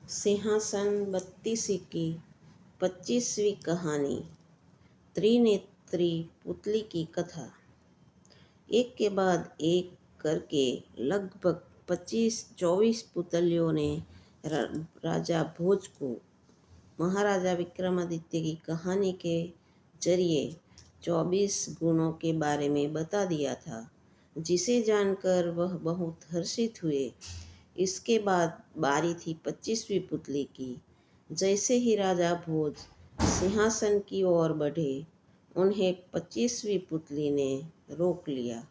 सिंहासन बत्तीसी की 25वीं कहानी। त्रिनेत्री पुतली की कथा। एक के बाद एक करके लगभग 25-24 पुतलियों ने राजा भोज को महाराजा विक्रमादित्य की कहानी के जरिए 24 गुणों के बारे में बता दिया था, जिसे जानकर वह बहुत हर्षित हुए। इसके बाद बारी थी 25वीं पुतली की। जैसे ही राजा भोज सिंहासन की ओर बढ़े, उन्हें 25वीं पुतली ने रोक लिया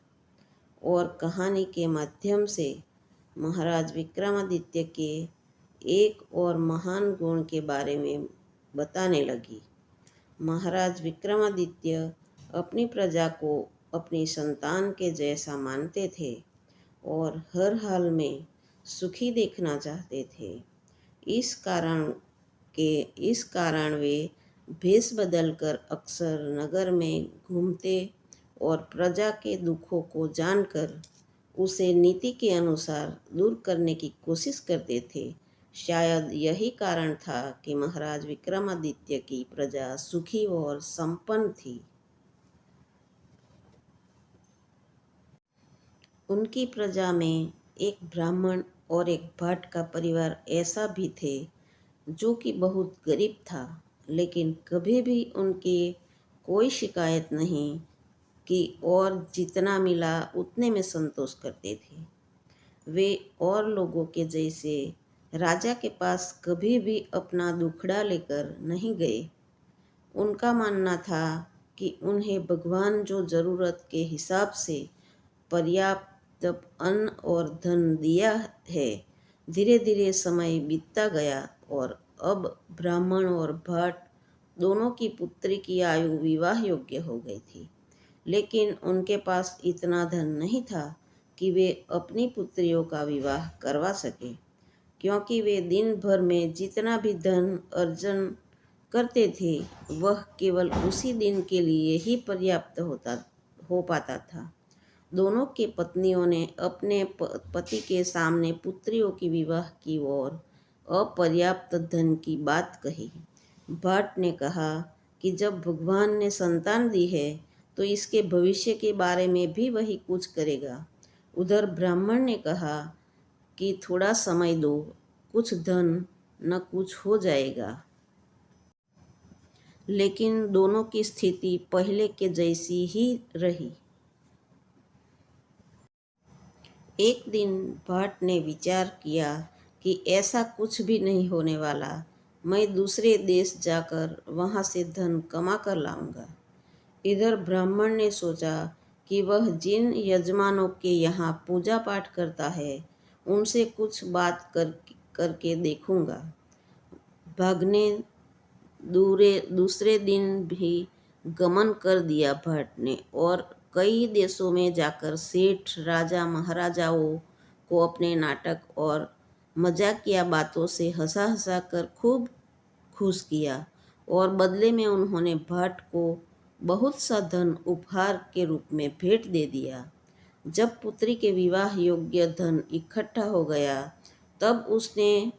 और कहानी के माध्यम से महाराज विक्रमादित्य के एक और महान गुण के बारे में बताने लगी। महाराज विक्रमादित्य अपनी प्रजा को अपनी संतान के जैसा मानते थे और हर हाल में सुखी देखना चाहते थे। इस कारण वे भेष बदलकर अक्सर नगर में घूमते और प्रजा के दुखों को जानकर उसे नीति के अनुसार दूर करने की कोशिश करते थे। शायद यही कारण था कि महाराज विक्रमादित्य की प्रजा सुखी और संपन्न थी। उनकी प्रजा में एक ब्राह्मण और एक भाट का परिवार ऐसा भी थे जो कि बहुत गरीब था, लेकिन कभी भी उनकी कोई शिकायत नहीं कि और जितना मिला उतने में संतोष करते थे। वे और लोगों के जैसे राजा के पास कभी भी अपना दुखड़ा लेकर नहीं गए। उनका मानना था कि उन्हें भगवान जो ज़रूरत के हिसाब से पर्याप्त अन्न और धन दिया है। धीरे धीरे समय बीतता गया और अब ब्राह्मण और भाट दोनों की पुत्री की आयु विवाह योग्य हो गई थी, लेकिन उनके पास इतना धन नहीं था कि वे अपनी पुत्रियों का विवाह करवा सके, क्योंकि वे दिन भर में जितना भी धन अर्जन करते थे वह केवल उसी दिन के लिए ही पर्याप्त हो पाता था। दोनों के पत्नियों ने अपने पति के सामने पुत्रियों की विवाह की और अपर्याप्त धन की बात कही। भाट ने कहा कि जब भगवान ने संतान दी है तो इसके भविष्य के बारे में भी वही कुछ करेगा। उधर ब्राह्मण ने कहा कि थोड़ा समय दो, कुछ धन न कुछ हो जाएगा। लेकिन दोनों की स्थिति पहले के जैसी ही रही। एक दिन भाट ने विचार किया कि ऐसा कुछ भी नहीं होने वाला, मैं दूसरे देश जाकर वहाँ से धन कमा कर लाऊंगा। इधर ब्राह्मण ने सोचा कि वह जिन यजमानों के यहाँ पूजा पाठ करता है उनसे कुछ बात करके देखूंगा। भागने दूसरे दिन भी गमन कर दिया भाट ने और कई देशों में जाकर सेठ, राजा, महाराजाओं को अपने नाटक और मजाकिया बातों से हंसा कर खूब खुश किया और बदले में उन्होंने भाट को बहुत सा धन उपहार के रूप में भेंट दे दिया। जब पुत्री के विवाह योग्य धन इकट्ठा हो गया तब उसने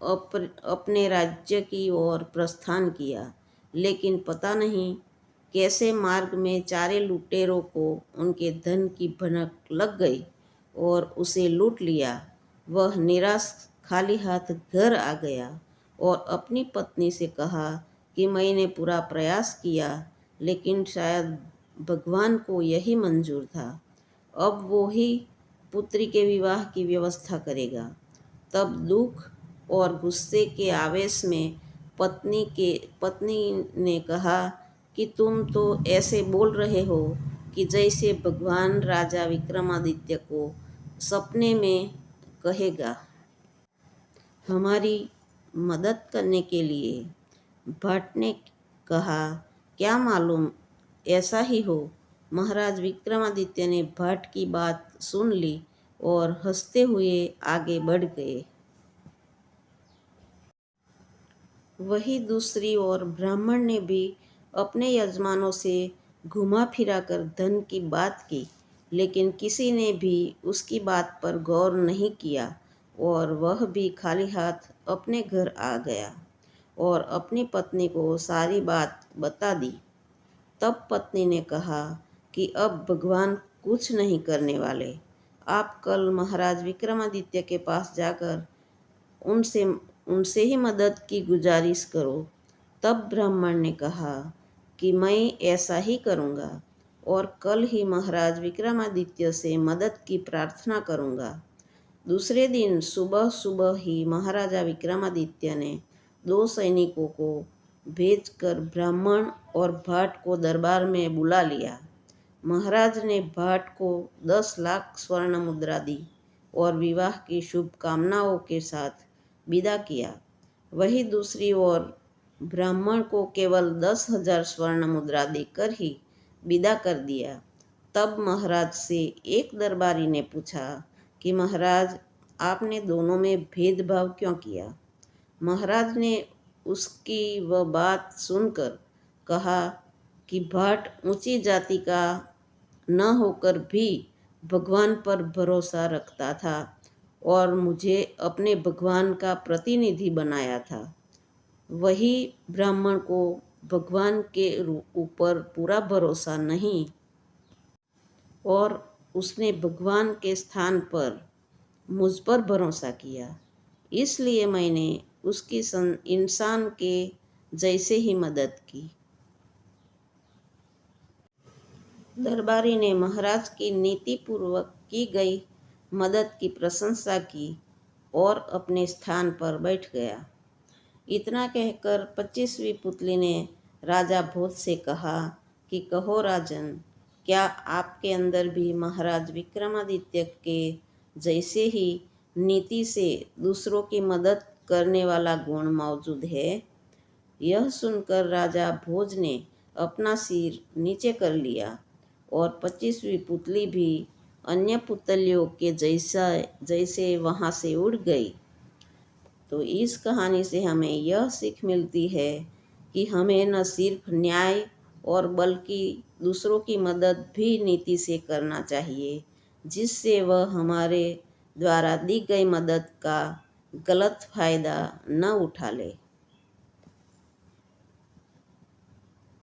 अपने राज्य की ओर प्रस्थान किया, लेकिन पता नहीं कैसे मार्ग में चारे लुटेरों को उनके धन की भनक लग गई और उसे लूट लिया। वह निराश खाली हाथ घर आ गया और अपनी पत्नी से कहा कि मैंने पूरा प्रयास किया, लेकिन शायद भगवान को यही मंजूर था। अब वो ही पुत्री के विवाह की व्यवस्था करेगा। तब दुख और गुस्से के आवेश में पत्नी ने कहा कि तुम तो ऐसे बोल रहे हो कि जैसे भगवान राजा विक्रमादित्य को सपने में कहेगा। हमारी मदद करने के लिए। भट्ट ने कहा, क्या मालूम ऐसा ही हो। महाराज विक्रमादित्य ने भट्ट की बात सुन ली और हंसते हुए आगे बढ़ गए। वही दूसरी ओर ब्राह्मण ने भी अपने यजमानों से घुमा फिरा कर धन की बात की, लेकिन किसी ने भी उसकी बात पर गौर नहीं किया। और वह भी खाली हाथ अपने घर आ गया और अपनी पत्नी को सारी बात बता दी। तब पत्नी ने कहा कि अब भगवान कुछ नहीं करने वाले। आप कल महाराज विक्रमादित्य के पास जाकर उनसे उनसे ही मदद की गुजारिश करो। तब ब्राह्मण ने कहा कि मैं ऐसा ही करूँगा और कल ही महाराज विक्रमादित्य से मदद की प्रार्थना करूँगा। दूसरे दिन सुबह सुबह ही महाराजा विक्रमादित्य ने 2 सैनिकों को भेजकर ब्राह्मण और भाट को दरबार में बुला लिया। महाराज ने भाट को 10 लाख स्वर्ण मुद्रा दी और विवाह की शुभकामनाओं के साथ विदा किया। वही दूसरी ओर ब्राह्मण को केवल 10,000 स्वर्ण मुद्रा देकर ही विदा कर दिया। तब महाराज से एक दरबारी ने पूछा कि महाराज, आपने दोनों में भेदभाव क्यों किया? महाराज ने उसकी वह बात सुनकर कहा कि भाट ऊंची जाति का न होकर भी भगवान पर भरोसा रखता था और मुझे अपने भगवान का प्रतिनिधि बनाया था। वही ब्राह्मण को भगवान के ऊपर पूरा भरोसा नहीं और उसने भगवान के स्थान पर मुझ पर भरोसा किया, इसलिए मैंने उसकी इंसान के जैसे ही मदद की। दरबारी ने महाराज की नीतिपूर्वक की गई मदद की प्रशंसा की और अपने स्थान पर बैठ गया। इतना कहकर 25वीं पुतली ने राजा भोज से कहा कि कहो राजन, क्या आपके अंदर भी महाराज विक्रमादित्य के जैसे ही नीति से दूसरों की मदद करने वाला गुण मौजूद है? यह सुनकर राजा भोज ने अपना सिर नीचे कर लिया और 25वीं पुतली भी अन्य पुतलियों के जैसे वहाँ से उड़ गई। तो इस कहानी से हमें यह सीख मिलती है कि हमें न सिर्फ न्याय और बल्कि दूसरों की मदद भी नीति से करना चाहिए, जिससे वह हमारे द्वारा दी गई मदद का गलत फायदा न उठा ले।